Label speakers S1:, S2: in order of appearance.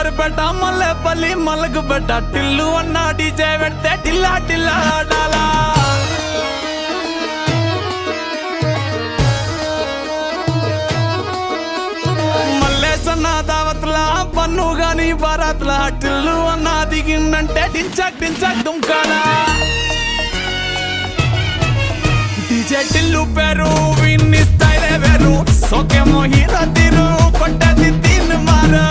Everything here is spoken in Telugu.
S1: అంబర్పేట మల్లెపల్లి మలకుపేట టిల్లు అన్న డీజే పెడితే టిల్లా టిల్లా ఆడాలా మల్లేసన్న దావత్లా పన్ను గాని బారాత్లా టిల్లు అన్న దిగిందంటే టించక్ టించక్ దుంకాలా డీజే టిల్లు పేరు విన్ని స్టైలే వేరు సోకేమో హీరో తీరు కొట్టది తీన్ మారు